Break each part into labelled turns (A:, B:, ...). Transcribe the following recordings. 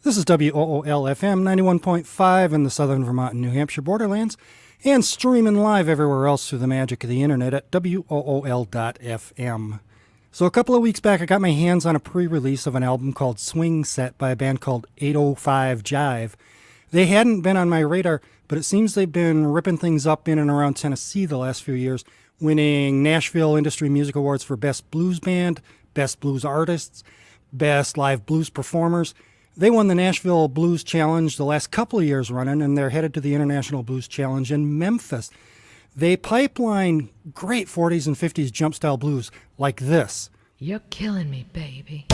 A: This is WOOL-FM 91.5 in the southern Vermont and New Hampshire borderlands, and streaming live everywhere else through the magic of the internet at WOOL.FM. So a couple of weeks back, I got my hands on a pre-release of an album called Swing Set by a band called 805 Jive. They hadn't been on my radar, but it seems they've been ripping things up in and around Tennessee the last few years, winning Nashville Industry Music Awards for Best Blues Band, Best Blues Artists, Best Live Blues Performers. They won the Nashville Blues Challenge the last couple of years running, and they're headed to the International Blues Challenge in Memphis. They pipeline great 40s and 50s jump-style blues like this.
B: You're killing me, baby.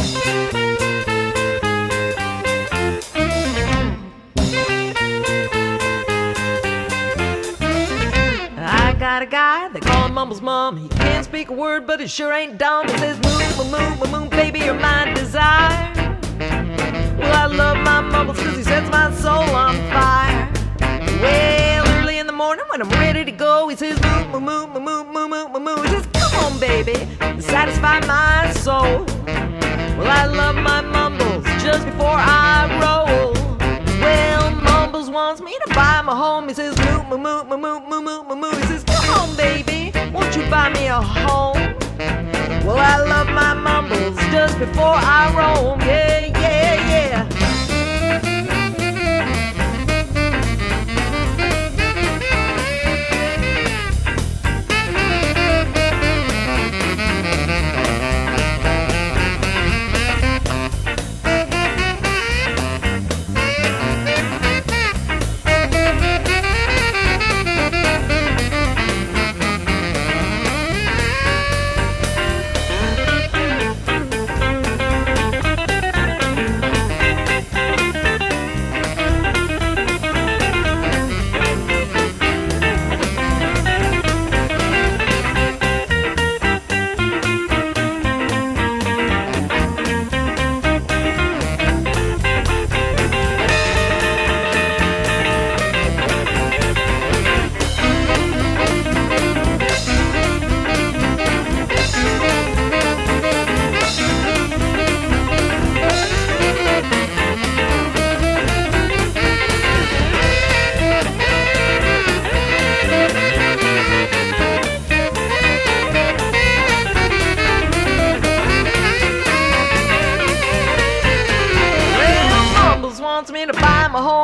B: I got a guy, they call him Mumble's mom. He can't speak a word, but he sure ain't dumb. He says, move, baby, you're my desire. Well, I love my Mumbles cause he sets my soul on fire. Well, early in the morning when I'm ready to go, he says, move. He says, come on, baby, satisfy my soul. Well, I love my Mumbles just before I roll. Well, Mumbles wants me to buy him a home. He says, move. He says, come on, baby, won't you buy me a home? Well, I love my Mumbles just before I roam. Yeah.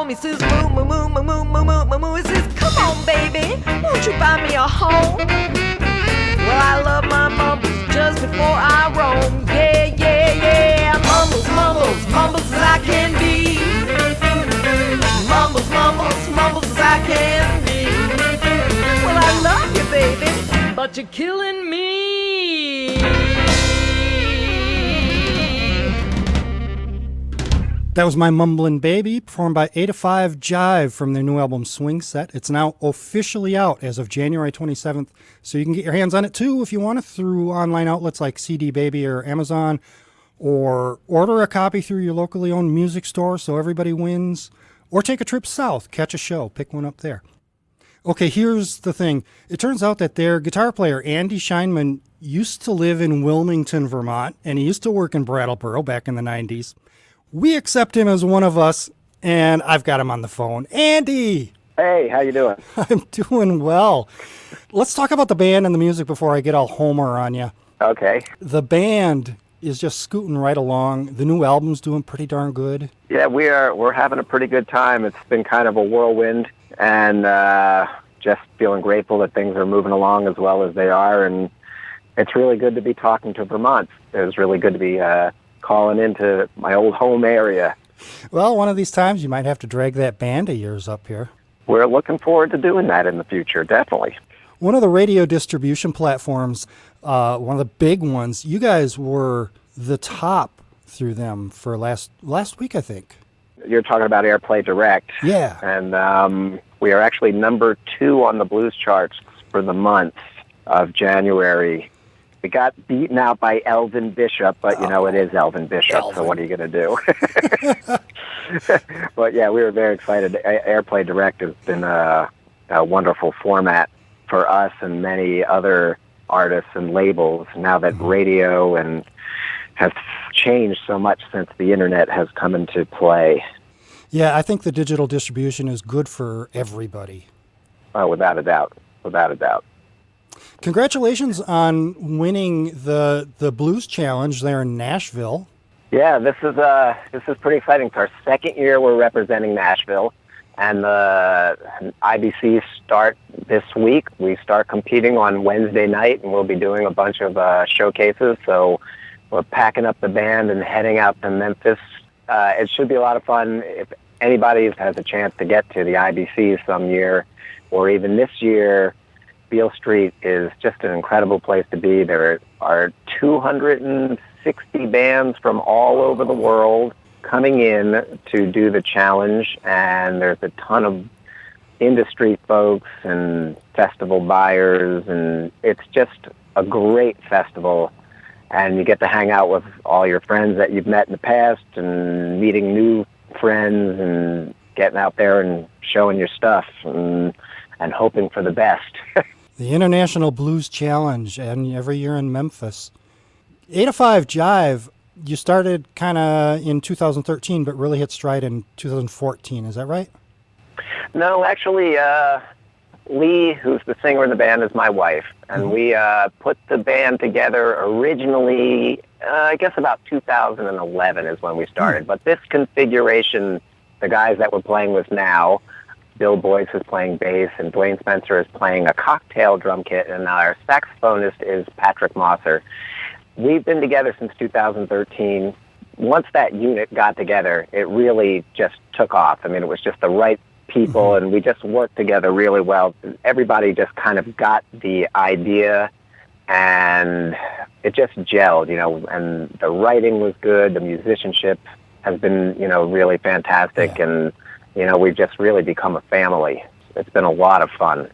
B: He says, moo. He says, come on, baby, won't you buy me a home? Well, I love my Mumbles just before I roam. Yeah. Mumbles as I can be. Mumbles as I can be. Well, I love you, baby, but you're killing me.
A: That was My Mumblin' Baby, performed by 805 Jive from their new album Swing Set. It's now officially out as of January 27th, so you can get your hands on it too if you want to through online outlets like CD Baby or Amazon, or order a copy through your locally owned music store so everybody wins, or take a trip south, catch a show, pick one up there. Okay, here's the thing. It turns out that their guitar player, Andy Scheinman, used to live in Wilmington, Vermont, and he used to work in Brattleboro back in the 90s. We accept him as one of us, and I've got him on the phone. Andy!
C: Hey, how you doing?
A: I'm doing well. Let's talk about the band and the music before I get all Homer on you.
C: Okay.
A: The band is just scooting right along. The new album's doing pretty darn good.
C: Yeah, we're having a pretty good time. It's been kind of a whirlwind, and just feeling grateful that things are moving along as well as they are, and it's really good to be talking to Vermont. It was really good to be calling into my old home area.
A: Well, one of these times you might have to drag that band of yours up here.
C: We're looking forward to doing that in the future, definitely.
A: One of the radio distribution platforms, one of the big ones, you guys were the top through them for last week, I think.
C: You're talking about Airplay Direct.
A: Yeah.
C: And we are actually number 2 on the blues charts for the month of January. We got beaten out by Elvin Bishop, but, it is Elvin Bishop, so what are you going to do? But, yeah, we were very excited. Airplay Direct has been a wonderful format for us and many other artists and labels now that radio and has changed so much since the Internet has come into play.
A: Yeah, I think the digital distribution is good for everybody.
C: Oh, without a doubt. Without a doubt.
A: Congratulations on winning the Blues Challenge there in Nashville.
C: Yeah, this is pretty exciting. It's our second year we're representing Nashville, and the IBCs start this week. We start competing on Wednesday night, and we'll be doing a bunch of showcases. So we're packing up the band and heading out to Memphis. It should be a lot of fun. If anybody has a chance to get to the IBCs some year, or even this year, Beale Street is just an incredible place to be. There are 260 bands from all over the world coming in to do the challenge, and there's a ton of industry folks and festival buyers, and it's just a great festival. And you get to hang out with all your friends that you've met in the past and meeting new friends and getting out there and showing your stuff and hoping for the best.
A: The International Blues Challenge, and every year in Memphis. 8 O'Five Jive, you started kind of in 2013, but really hit stride in 2014. Is that right?
C: No, actually, Lee, who's the singer in the band, is my wife. And we put the band together originally, I guess about 2011 is when we started. But this configuration, the guys that we're playing with now, Bill Boyce is playing bass, and Dwayne Spencer is playing a cocktail drum kit, and our saxophonist is Patrick Mosser. We've been together since 2013. Once that unit got together, it really just took off. I mean, it was just the right people, and we just worked together really well. Everybody just kind of got the idea, and it just gelled, and the writing was good. The musicianship has been, really fantastic, and we've just really become a family. It's been a lot of fun,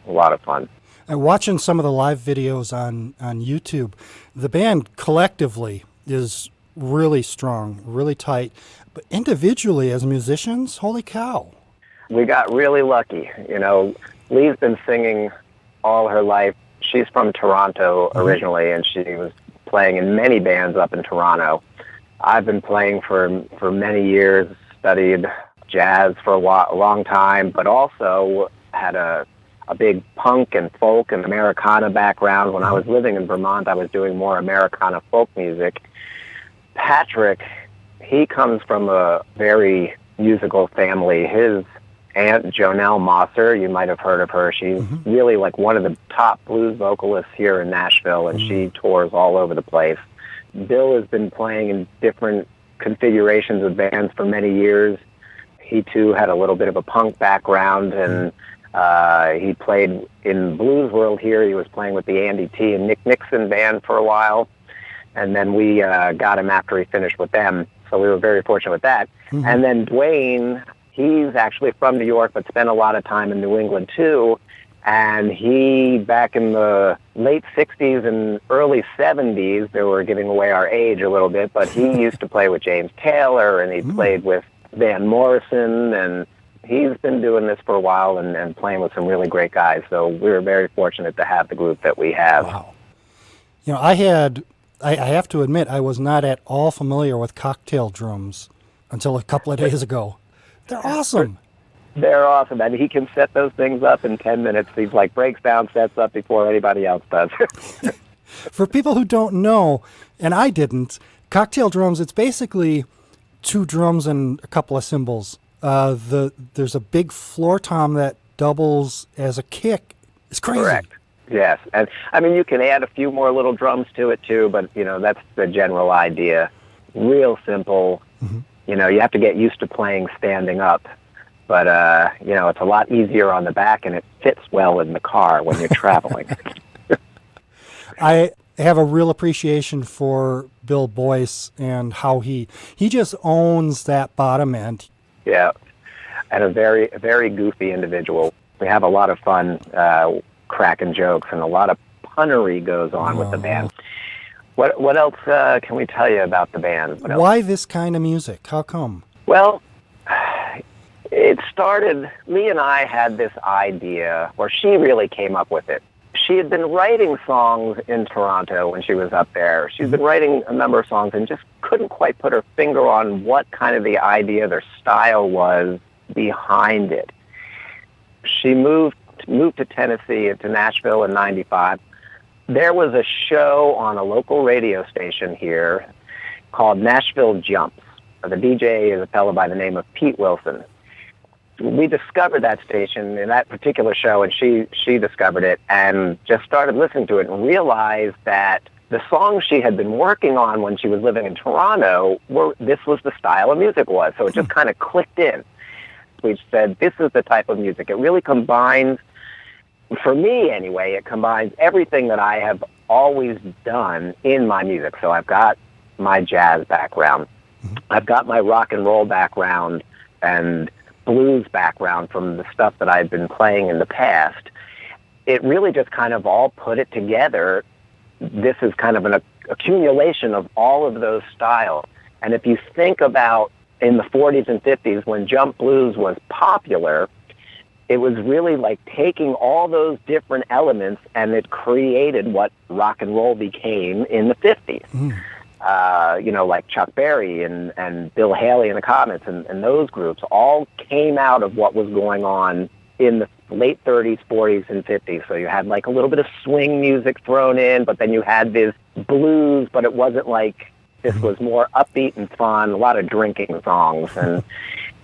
C: And
A: watching some of the live videos on YouTube, the band collectively is really strong, really tight. But individually as musicians, holy cow.
C: We got really lucky. Lee's been singing all her life. She's from Toronto originally, and she was playing in many bands up in Toronto. I've been playing for many years, studied jazz for a long time, but also had a big punk and folk and Americana background. When I was living in Vermont, I was doing more Americana folk music. Patrick, he comes from a very musical family. His aunt, Jonelle Mosser, you might have heard of her. She's really like one of the top blues vocalists here in Nashville, and she tours all over the place. Bill has been playing in different configurations of bands for many years. He, too, had a little bit of a punk background, and he played in Blues World here. He was playing with the Andy T. and Nick Nixon band for a while, and then we got him after he finished with them, so we were very fortunate with that. And then Dwayne, he's actually from New York, but spent a lot of time in New England, too, and he, back in the late 60s and early 70s, they were giving away our age a little bit, but he used to play with James Taylor, and he played with Van Morrison, and he's been doing this for a while and playing with some really great guys. So we were very fortunate to have the group that we have.
A: Wow. I have to admit, I was not at all familiar with cocktail drums until a couple of days ago. They're awesome.
C: They're awesome. And he can set those things up in 10 minutes. He's like breaks down, sets up before anybody else does.
A: For people who don't know, and I didn't, cocktail drums, it's basically 2 drums and a couple of cymbals. There's a big floor tom that doubles as a kick. It's crazy. Correct.
C: Yes. And I mean, you can add a few more little drums to it too, but that's the general idea. Real simple. You have to get used to playing standing up, but it's a lot easier on the back, and it fits well in the car when you're traveling.
A: I have a real appreciation for Bill Boyce and how he just owns that bottom end. Yeah,
C: and a very goofy individual. We have a lot of fun cracking jokes, and a lot of punnery goes on with the band. What else can we tell you about the band?
A: Why this kind of music? How come?
C: Well, it started, Lee and I had this idea, or she really came up with it. She had been writing songs in Toronto when she was up there. She's been writing a number of songs and just couldn't quite put her finger on what kind of the idea, their style was. behind it. She moved to Tennessee, to Nashville in 95. There was a show on a local radio station here called Nashville Jumps. The DJ is a fellow by the name of Pete Wilson. We discovered that station in that particular show, and she discovered it and just started listening to it and realized that the songs she had been working on when she was living in Toronto, this was the style of music was. So it just kind of clicked in. We said, this is the type of music. It really combines, for me anyway, it combines everything that I have always done in my music. So I've got my jazz background. I've got my rock and roll background and blues background from the stuff that I've been playing in the past. It really just kind of all put it together. This is kind of an accumulation of all of those styles. And if you think about in the 40s and 50s when jump blues was popular, it was really like taking all those different elements and it created what rock and roll became in the 50s. Like Chuck Berry and Bill Haley and the Comets and those groups all came out of what was going on in the late 30s, 40s, and 50s. So you had like a little bit of swing music thrown in, but then you had this blues, but it wasn't like, this was more upbeat and fun, a lot of drinking songs, and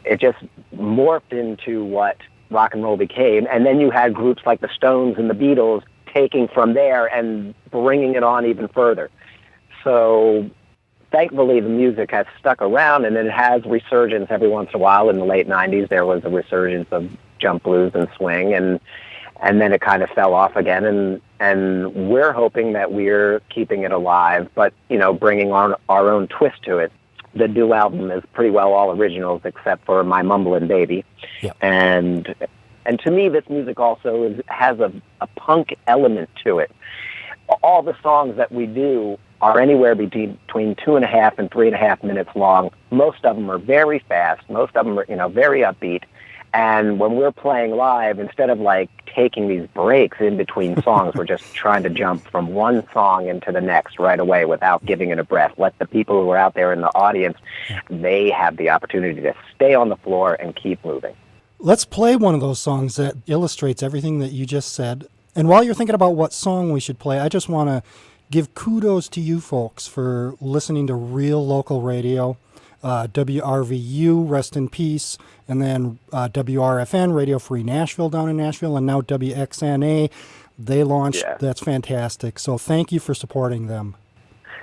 C: it just morphed into what rock and roll became. And then you had groups like the Stones and the Beatles taking from there and bringing it on even further. So thankfully, the music has stuck around, and it has resurgence every once in a while. In the late 90s, there was a resurgence of jump blues and swing, and then it kind of fell off again, and we're hoping that we're keeping it alive, but, bringing on our own twist to it. The new album is pretty well all originals except for My Mumblin' Baby. Yep. And to me, this music also has a punk element to it. All the songs that we do are anywhere between 2.5 and 3.5 minutes long. Most of them are very fast. Most of them are, very upbeat. And when we're playing live, instead of like taking these breaks in between songs, we're just trying to jump from one song into the next right away without giving it a breath. Let the people who are out there in the audience, they have the opportunity to stay on the floor and keep moving.
A: Let's play one of those songs that illustrates everything that you just said. And while you're thinking about what song we should play, I just want to give kudos to you folks for listening to real local radio. WRVU, rest in peace, and then WRFN, Radio Free Nashville down in Nashville, and now WXNA. They launched. Yeah. That's fantastic. So thank you for supporting them.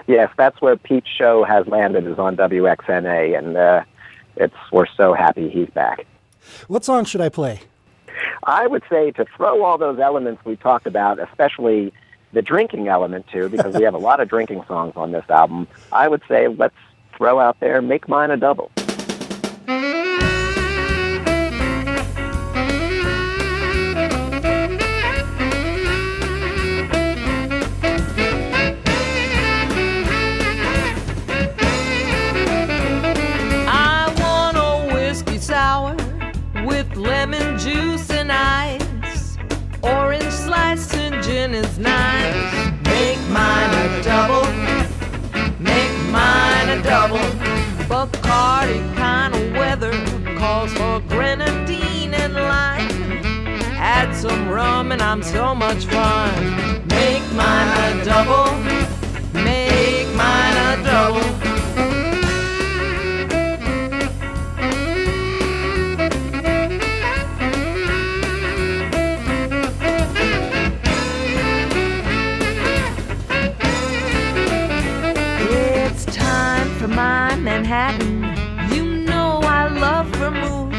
C: Yes, that's where Pete's show has landed, is on WXNA, and we're so happy he's back.
A: What song should I play?
C: I would say to throw all those elements we talked about, especially the drinking element too, because we have a lot of drinking songs on this album. I would say let's throw out there Make Mine a Double.
B: I want a whiskey sour with lemon juice and ice. Orange slice and gin is nice. Make mine a double. Make mine a double. Bacardi kind of weather calls for grenadine and lime. Add some rum and I'm so much fun. Make mine a double. Make mine a double. My Manhattan, you know I love vermouth.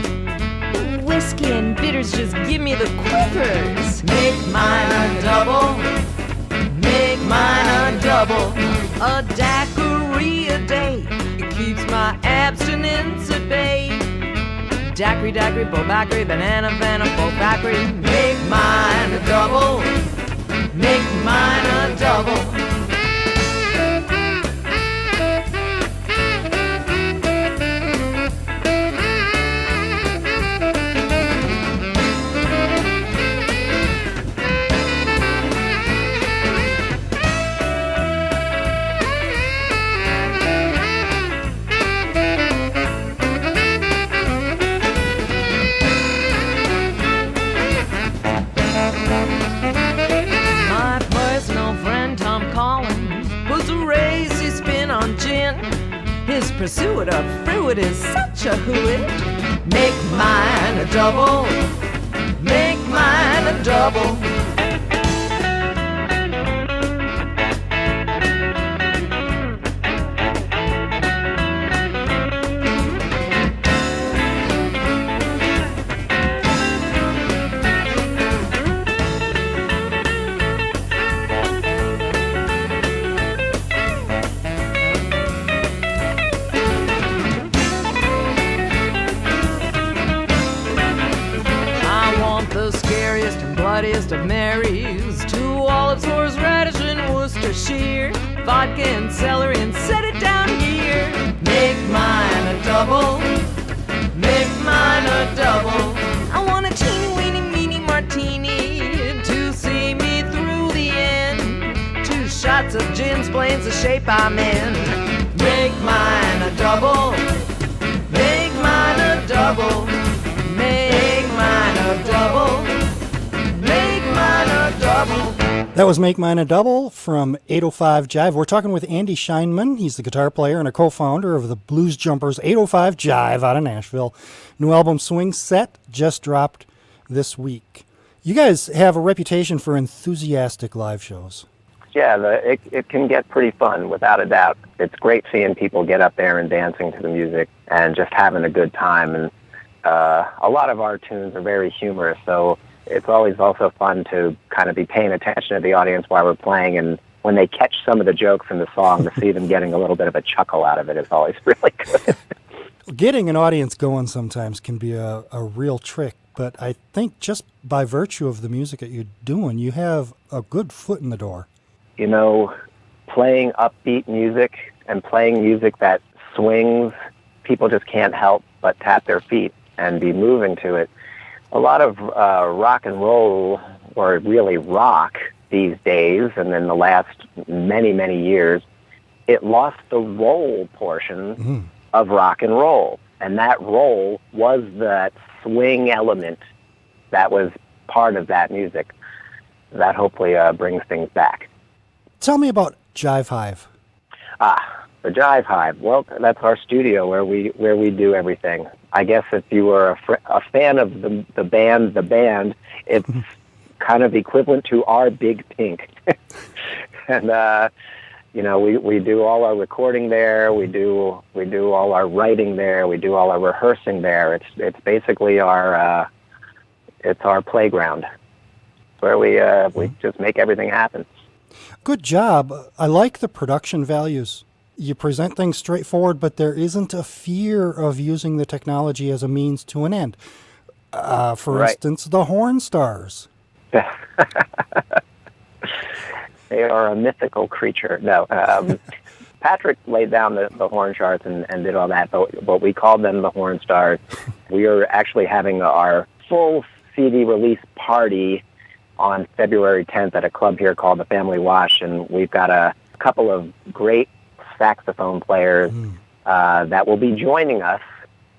B: Whiskey and bitters just give me the quivers. Make mine a double. Make mine a double. A daiquiri a day, it keeps my abstinence at bay. Daiquiri, daiquiri, bobacquiri, banana, bobacquiri. Make mine a double. Make mine a double. pursue it, a fruit is such a hooey. Make mine a double, make mine a double. Bloodiest of Marys, 2 olives, horseradish, and Worcestershire, vodka and celery, and set it down here. Make mine a double, make mine a double. I want a teeny weeny meeny martini to see me through the end. 2 shots of gin explains the shape I'm in. Make mine a double, make mine a double, make mine a double.
A: That was Make Mine a Double from 805 Jive. We're talking with Andy Scheinman. He's the guitar player and a co-founder of the Blues Jumpers 805 Jive out of Nashville. New album Swing Set just dropped this week. You guys have a reputation for enthusiastic live shows.
C: Yeah, it can get pretty fun, without a doubt. It's great seeing people get up there and dancing to the music and just having a good time. And a lot of our tunes are very humorous, so it's always also fun to kind of be paying attention to the audience while we're playing, and when they catch some of the jokes in the song, to see them getting a little bit of a chuckle out of it is always really good.
A: Getting an audience going sometimes can be a real trick, but I think just by virtue of the music that you're doing, you have a good foot in the door.
C: You know, playing upbeat music and playing music that swings, people just can't help but tap their feet and be moving to it. A lot of rock and roll, or really rock these days, and in the last many, many years, it lost the roll portion of rock and roll. And that roll was that swing element that was part of that music. That hopefully brings things back.
A: Tell me about Jive Hive.
C: The Jive Hive. Well, that's our studio where we do everything. I guess if you were a fan of the band, it's kind of equivalent to our Big Pink. And you know, we do all our recording there. We do all our writing there. We do all our rehearsing there. It's basically our playground where we just make everything happen.
A: Good job. I like the production values. You present things straightforward, but there isn't a fear of using the technology as a means to an end. For instance, the Horn Stars.
C: They are a mythical creature. No, Patrick laid down the horn charts and did all that, but we called them the Horn Stars. We are actually having our full CD release party on February 10th at a club here called the Family Wash, and we've got a couple of great saxophone players that will be joining us,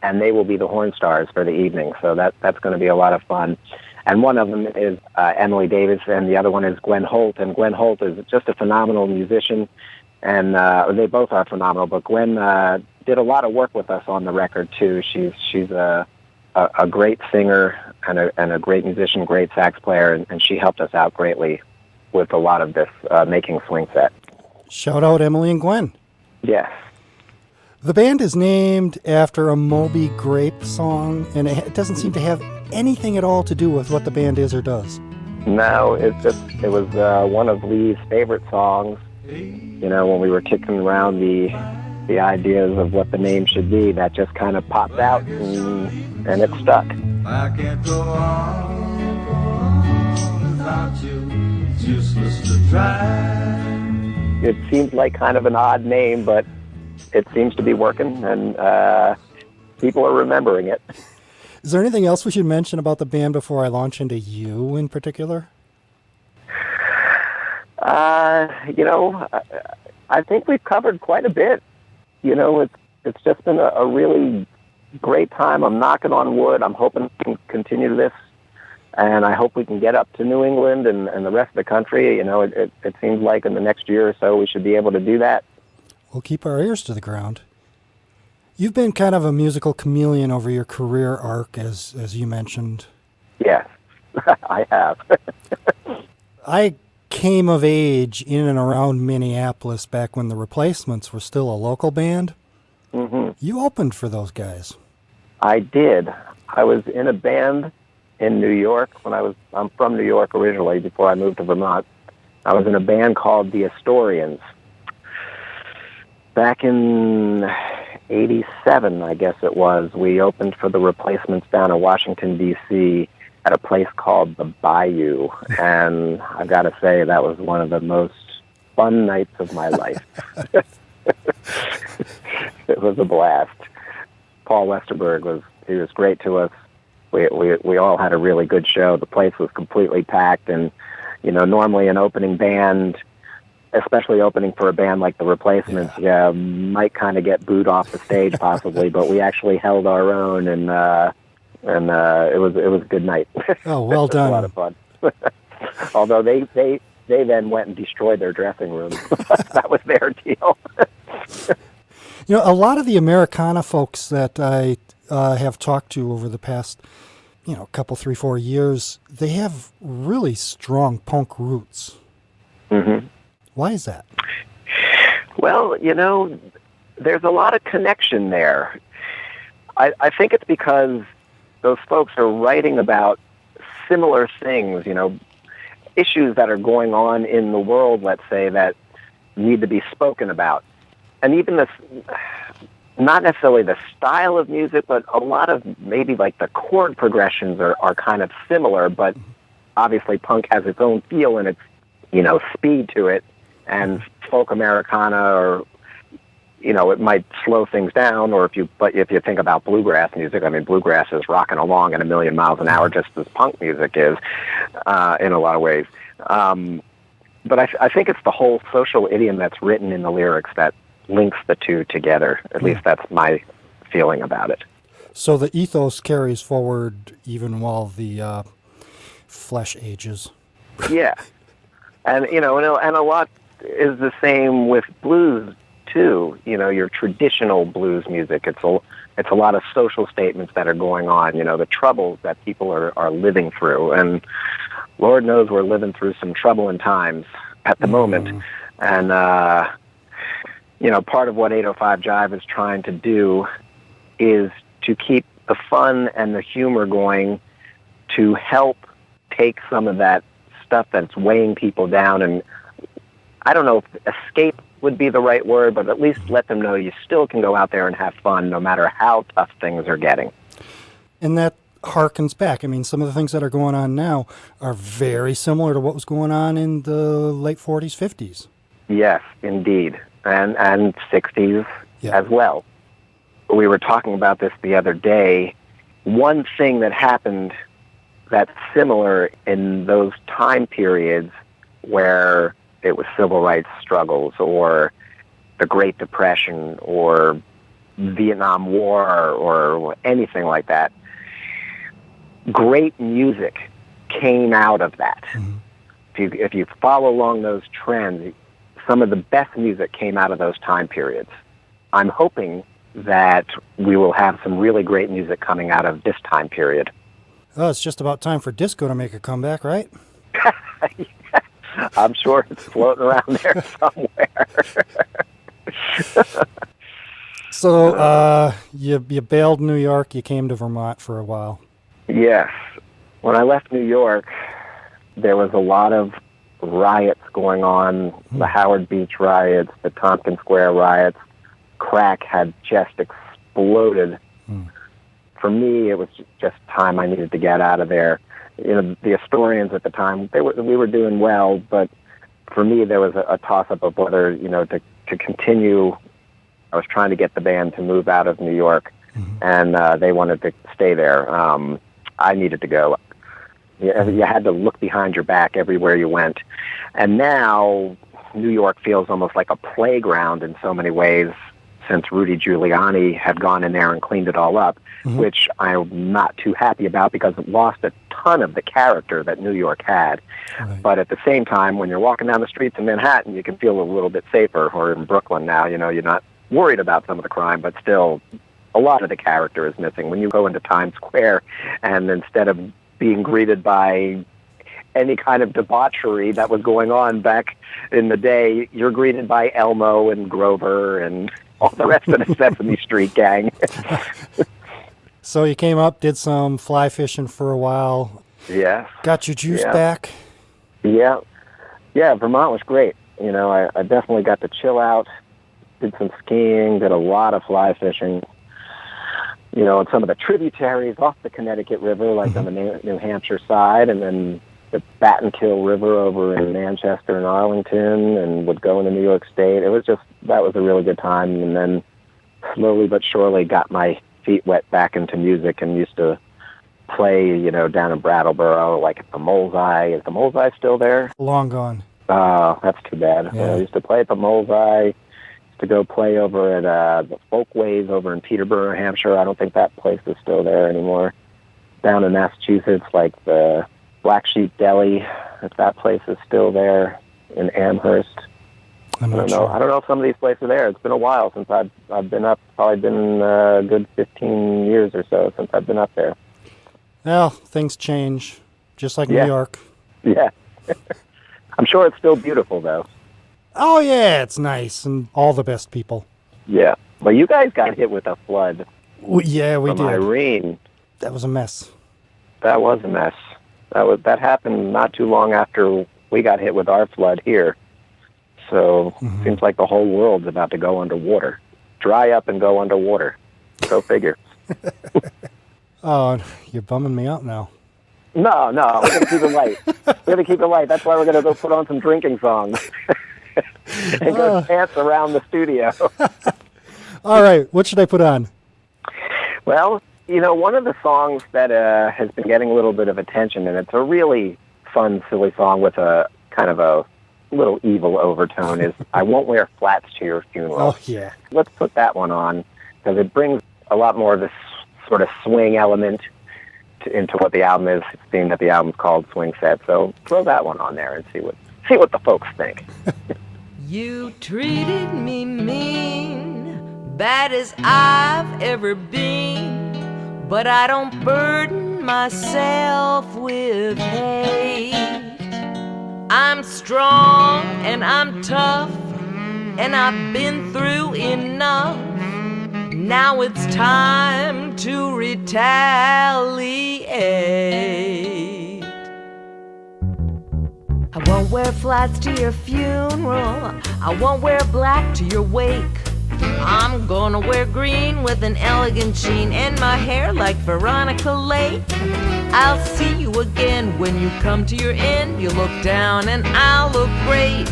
C: and they will be the Horn Stars for the evening. So that's going to be a lot of fun. And one of them is Emily Davis, and the other one is Gwen Holt. And Gwen Holt is just a phenomenal musician, and they both are phenomenal. But Gwen did a lot of work with us on the record too. She's a great singer and a great musician, great sax player, and she helped us out greatly with a lot of this making Swing Set.
A: Shout out Emily and Gwen.
C: Yes.
A: The band is named after a Moby Grape song, and it doesn't seem to have anything at all to do with what the band is or does.
C: No, it was one of Lee's favorite songs. You know, when we were kicking around the ideas of what the name should be, that just kind of popped out, and it stuck. I can't go on without you. It's useless to try. It seems like kind of an odd name, but it seems to be working, and people are remembering it.
A: Is there anything else we should mention about the band before I launch into you in particular?
C: You know, I think we've covered quite a bit. You know, it's just been a really great time. I'm knocking on wood. I'm hoping we can continue this, and I hope we can get up to New England and the rest of the country. You know, it seems like in the next year or so we should be able to do that.
A: We'll keep our ears to the ground. You've been kind of a musical chameleon over your career arc, as you mentioned.
C: Yes, I have.
A: I came of age in and around Minneapolis back when the Replacements were still a local band.
C: Hmm.
A: You opened for those guys.
C: I did. I was in a band in New York I'm from New York originally before I moved to Vermont. I was in a band called the Astorians. Back in 87, I guess it was, we opened for the Replacements down in Washington, D.C. at a place called the Bayou. And I got to say, that was one of the most fun nights of my life. It was a blast. Paul Westerberg was great to us. We all had a really good show. The place was completely packed, and normally an opening band, especially opening for a band like the Replacements, might kind of get booed off the stage possibly, but we actually held our own, and it was a good night.
A: Oh, well done.
C: A lot of fun. Although they then went and destroyed their dressing room. That was their deal.
A: A lot of the Americana folks that I have talked to over the past, couple, 3-4 years, they have really strong punk roots.
C: Mm-hmm.
A: Why is that?
C: Well, there's a lot of connection there. I think it's because those folks are writing about similar things, issues that are going on in the world, let's say, that need to be spoken about. And even this, not necessarily the style of music, but a lot of maybe like the chord progressions are kind of similar, but obviously punk has its own feel and its, speed to it. And folk Americana, or it might slow things down. Or if you think about bluegrass music, I mean, bluegrass is rocking along at 1,000,000 miles an hour, just as punk music is, in a lot of ways. But I think it's the whole social idiom that's written in the lyrics that links the two together. At least that's my feeling about it.
A: So the ethos carries forward even while the flesh ages.
C: Yeah, and and a lot is the same with blues too. Your traditional blues music. It's a lot of social statements that are going on. The troubles that people are living through, and Lord knows we're living through some troubling times at the moment. And part of what 805 Jive is trying to do is to keep the fun and the humor going, to help take some of that stuff that's weighing people down, and I don't know if escape would be the right word, but at least let them know you still can go out there and have fun no matter how tough things are getting.
A: And that harkens back. I mean, some of the things that are going on now are very similar to what was going on in the late 40s, 50s.
C: Yes, indeed. And 60s as well. We were talking about this the other day. One thing that happened that's similar in those time periods where it was civil rights struggles or the Great Depression or Vietnam War or anything like that, great music came out of that. Mm-hmm. If you follow along those trends, some of the best music came out of those time periods. I'm hoping that we will have some really great music coming out of this time period.
A: Oh, it's just about time for disco to make a comeback, right?
C: I'm sure it's floating around there somewhere.
A: So you bailed New York, you came to Vermont for a while.
C: Yes. When I left New York, there was a lot of riots going on, the Howard Beach riots, the Tompkins Square riots. Crack had just exploded. For me, it was just time I needed to get out of there. The Astorians at the time, we were doing well, but for me, there was a toss-up of whether, to continue. I was trying to get the band to move out of New York, and they wanted to stay there. I needed to go. You had to look behind your back everywhere you went. And now New York feels almost like a playground in so many ways, since Rudy Giuliani had gone in there and cleaned it all up, which I'm not too happy about because it lost a ton of the character that New York had. Right. But at the same time, when you're walking down the streets in Manhattan, you can feel a little bit safer, or in Brooklyn now, you're not worried about some of the crime, but still, a lot of the character is missing. When you go into Times Square and instead of being greeted by any kind of debauchery that was going on back in the day, you're greeted by Elmo and Grover and all the rest of the Sesame Street gang.
A: So you came up, did some fly fishing for a while.
C: Yeah.
A: Got your juice
C: Yeah.
A: back.
C: Yeah. Yeah, Vermont was great. You know, I definitely got to chill out, did some skiing, did a lot of fly fishing. You know, on some of the tributaries off the Connecticut River, like on the New Hampshire side, and then the Battenkill River over in Manchester and Arlington, and would go into New York State. That was a really good time. And then slowly but surely got my feet wet back into music and used to play, you know, down in Brattleboro, like at the Mole's Eye. Is the Mole's Eye still there?
A: Long gone.
C: Oh, that's too bad.
A: Yeah.
C: I used to play at the Mole's Eye. To go play over at the Folkways over in Peterborough, New Hampshire. I don't think that place is still there anymore. Down in Massachusetts, like the Black Sheep Deli, if that place is still there in Amherst.
A: I'm
C: I
A: not
C: don't know.
A: sure.
C: I don't know if some of these places are there. It's been a while since I've been up. Probably been a good 15 years or so since I've been up there.
A: Well, things change, just like
C: Yeah.
A: New York.
C: Yeah. I'm sure it's still beautiful, though.
A: Oh, yeah, it's nice, and all the best people.
C: Yeah. Well, you guys got hit with a flood
A: Yeah, we
C: from
A: did.
C: Irene.
A: That was a mess.
C: That was a mess. That happened not too long after we got hit with our flood here. So seems like the whole world's about to go underwater. Dry up and go underwater. Go figure.
A: Oh, you're bumming me out now.
C: No, we're going to keep it light. We're going to keep it light. That's why we're going to go put on some drinking songs and go dance around the studio.
A: All right, what should I put on?
C: Well, you know, one of the songs that has been getting a little bit of attention, and it's a really fun, silly song with a kind of a little evil overtone, is I Won't Wear Flats to Your Funeral.
A: Oh, yeah.
C: Let's put that one on, because it brings a lot more of this sort of swing element into what the album is, being that the album's called Swing Set. So throw that one on there and see what the folks think.
B: You treated me mean, bad as I've ever been, but I don't burden myself with hate. I'm strong and I'm tough, and I've been through enough. Now it's time to retaliate. I won't wear flats to your funeral. I won't wear black to your wake. I'm gonna wear green with an elegant sheen and my hair like Veronica Lake. I'll see you again when you come to your end. You look down and I'll look great.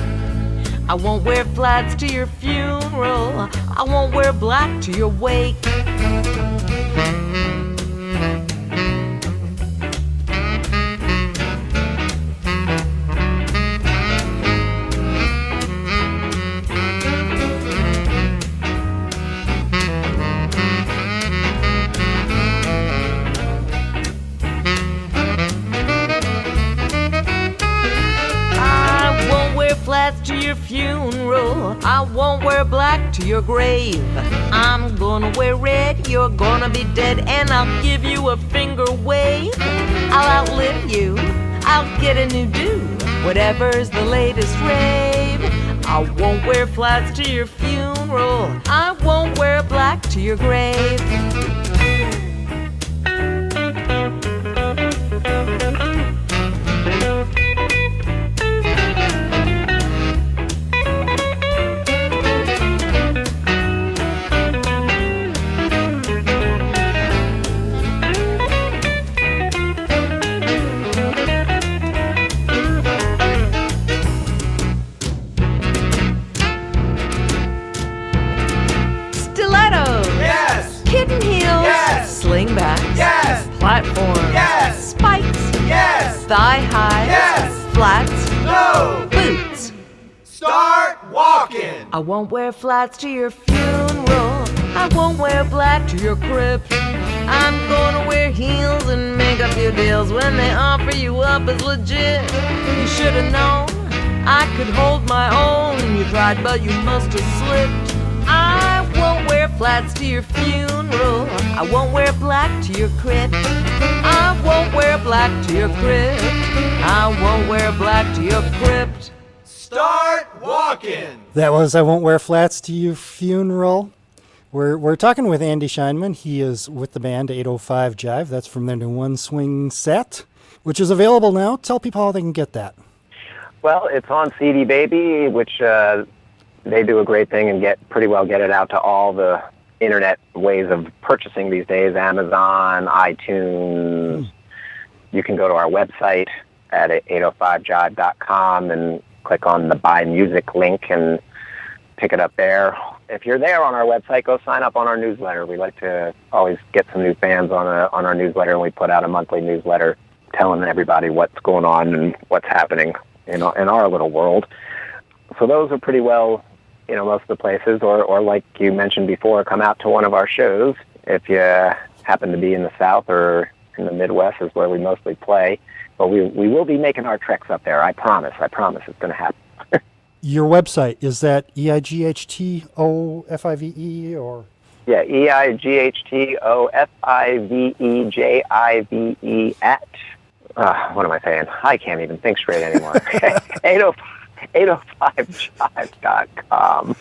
B: I won't wear flats to your funeral. I won't wear black to your wake. Flats to your funeral. I won't wear black to your grave. I'm gonna wear red, you're gonna be dead, and I'll give you a finger wave. I'll outlive you, I'll get a new do, whatever's the latest rave. I won't wear flats to your funeral. I won't wear black to your grave. Slingbacks,
D: yes.
B: Platforms,
D: yes.
B: Spikes,
D: yes.
B: Thigh highs,
D: yes.
B: Flats,
D: no.
B: Boots.
D: Start walking.
B: I won't wear flats to your funeral. I won't wear black to your crypt. I'm gonna wear heels and make a few deals when they offer you up as legit. You should have known I could hold my own. You tried, but you must have slipped. I won't wear flats to your funeral. I won't wear black to your crypt. I won't wear black to your crypt. I won't wear black to your crypt.
D: Start walking.
A: That was I Won't Wear Flats to Your Funeral. We're talking with Andy Scheinman. He is with the band 805 Jive. That's from their new One Swing set, which is available now. Tell people how they can get that.
C: Well, it's on CD Baby, which they do a great thing and get it out to all the internet ways of purchasing these days, Amazon, iTunes. You can go to our website at 805jive.com and click on the Buy Music link and pick it up there. If you're there on our website, go sign up on our newsletter. We like to always get some new fans on our newsletter, and we put out a monthly newsletter telling everybody what's going on and what's happening in our little world. So those are pretty well, most of the places, or like you mentioned before, come out to one of our shows. If you happen to be in the South or in the Midwest is where we mostly play. But we will be making our treks up there. I promise it's going to happen.
A: Your website, is that EIGHTOFIVE or?
C: Yeah, EIGHTOFIVEJIVE at, what am I saying? I can't even think straight anymore. 805jive.com.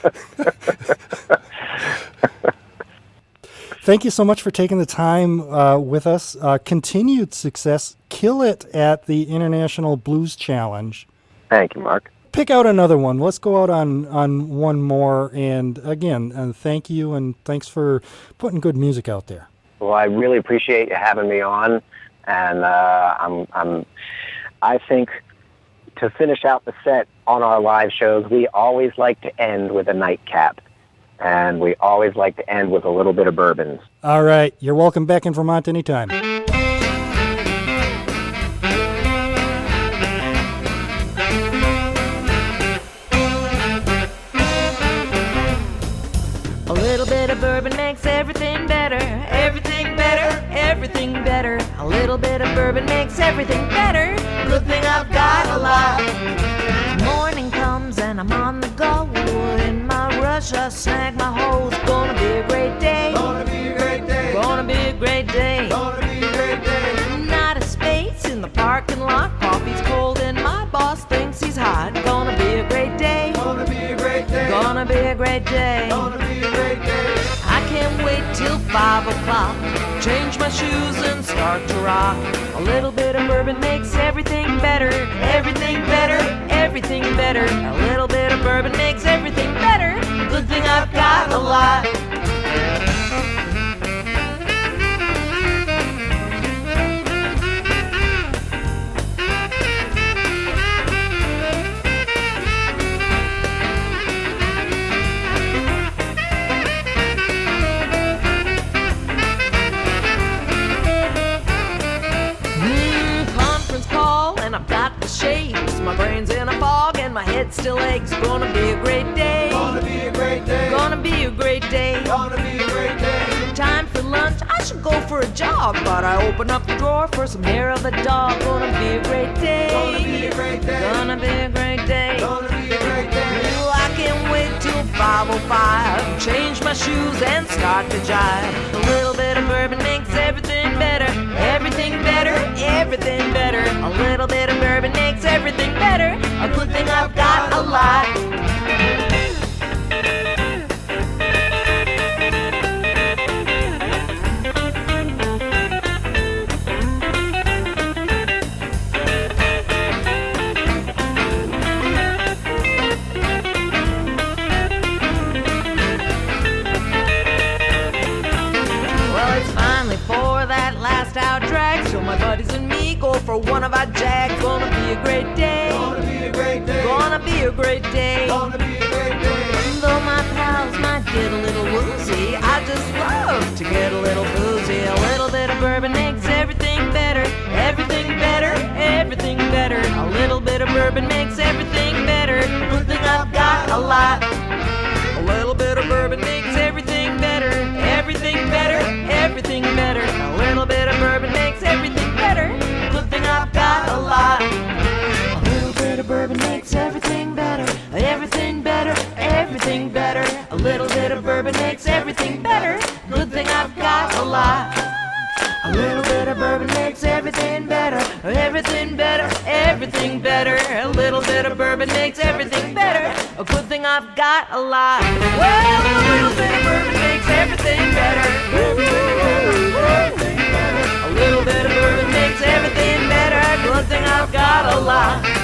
A: Thank you so much for taking the time with us. Continued success. Kill it at the International Blues Challenge.
C: Thank you, Mark.
A: Pick out another one. Let's go out on one more. And again, thank you, and thanks for putting good music out there.
C: Well, I really appreciate you having me on, and I think to finish out the set on our live shows, we always like to end with a nightcap, and we always like to end with a little bit of bourbon.
A: All right, you're welcome back in Vermont anytime.
B: A little bit of bourbon makes everything better, everything better, everything better. A little bit of bourbon makes everything better. Good thing I've got a lot. Morning comes and I'm on the go. In my rush I snag my hose. Gonna be a great day.
D: Gonna be a great day.
B: Gonna be a great day.
D: Gonna be a great day.
B: Not a space in the parking lot. Coffee's cold and my boss thinks he's hot. Gonna be a great day.
D: Gonna be a great day.
B: Gonna be a great day.
D: Gonna be a great day.
B: I can't wait till 5 o'clock. Change my shoes and start to rock. A little bit of bourbon makes everything better, everything better, everything better. A little bit of bourbon makes everything better. Good thing I've got a lot. I've got the shakes, my brain's in a fog and my head still aches. Gonna be a great day.
D: Gonna be a great day.
B: Gonna be a great day.
D: Gonna be a great day.
B: Time for lunch, I should go for a jog, but I open up the drawer for some hair of a dog. Gonna be a great day.
D: Gonna be a great day.
B: Gonna be a great day.
D: Gonna be a great day.
B: Ooh, I can't wait till 5:05. Change my shoes and start to jive. A little bit of bourbon makes everything better, everything better, everything better. A little bit of bourbon makes everything better. A good thing I've got a lot. So my buddies and me go for one of our jags. Gonna be a great day.
D: Gonna be a great day.
B: Gonna be a great day.
D: Gonna be a great day.
B: Though my pals might get a little woozy, I just love to get a little boozy. A little bit of bourbon makes everything better, everything better, everything better. A little bit of bourbon makes everything better. Good thing I've got a lot. A little bit of bourbon makes everything better, everything better, everything better. A little bit of bourbon makes everything better. Good thing I've got a lot. A little bit of bourbon makes everything better, everything better, everything better. A little bit of bourbon makes makes everything better. Good thing I've got a lot. A little bit of bourbon makes everything better. Everything better, everything better. A little bit of bourbon makes everything better. A good thing I've got a lot. Well, a little bit of bourbon makes everything better. A little bit of bourbon makes everything better. Good thing I've got a lot.